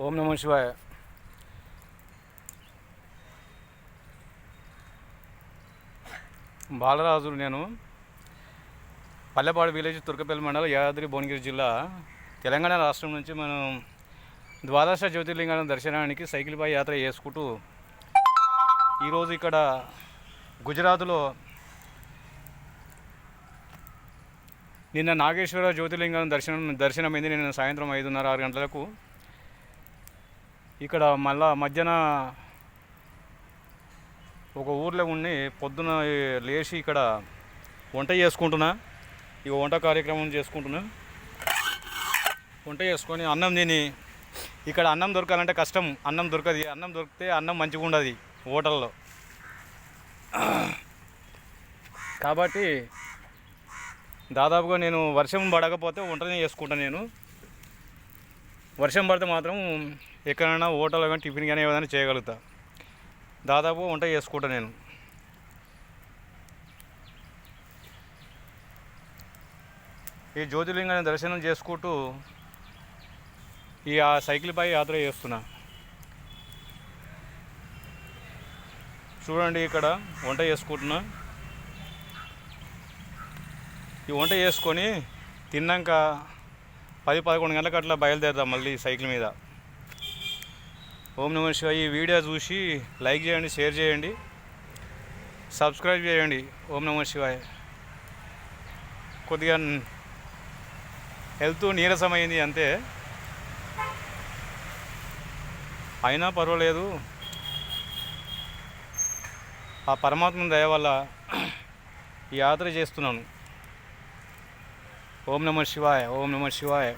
ఓం నమః శివాయ. బాలరాజు. నేను పల్లెపాడు విలేజ్, తుర్కపల్లి మండలం, యాదాద్రి భువనగిరి జిల్లా, తెలంగాణ రాష్ట్రం నుంచి మనం ద్వాదశ జ్యోతిర్లింగాల దర్శనానికి సైకిల్పై యాత్ర చేసుకుంటూ ఈరోజు ఇక్కడ గుజరాత్లో నిన్న నాగేశ్వర జ్యోతిర్లింగం దర్శనమైంది. నిన్న సాయంత్రం 5:30-6 గంటలకు. ఇక్కడ మళ్ళా మధ్యాహ్న ఒక ఊర్లో ఉండి పొద్దున లేచి ఇక్కడ వంట చేసుకుంటున్నా. ఇక వంట కార్యక్రమం చేసుకుంటున్నా. వంట చేసుకొని అన్నం తిని, ఇక్కడ అన్నం దొరకాలంటే కష్టం, అన్నం దొరకదు. అన్నం దొరికితే అన్నం మంచిగా ఉండదు హోటల్లో. కాబట్టి దాదాపుగా నేను వర్షం పడకపోతే వంటనే చేసుకుంటాను. నేను వర్షం పడితే మాత్రం ఎక్కడైనా హోటల్లో కానీ టిఫిన్ కానీ ఏదైనా చేయగలుగుతా. దాదాపు వంట చేసుకుంటాను నేను. ఈ జ్యోతిర్లింగాన్ని దర్శనం చేసుకుంటూ ఆ సైకిల్పై యాత్ర చేస్తున్నా. చూడండి, ఇక్కడ వంట చేసుకుంటున్నా. ఈ వంట చేసుకొని తిన్నాక 10-11 గంటలకు అట్లా బయలుదేరుతాం మళ్ళీ సైకిల్ మీద. ఓం నమః శివాయ. ఈ వీడియో చూసి లైక్ చేయండి, షేర్ చేయండి, సబ్స్క్రైబ్ చేయండి. ఓం నమః శివాయ. కొద్దిగా హెల్త్ నీరసమైంది అంతే, అయినా పర్వాలేదు. ఆ పరమాత్మ దయ వల్ల ఈ యాత్ర చేస్తున్నాను. ఓం నమః శివాయ. ఓం నమః శివాయ.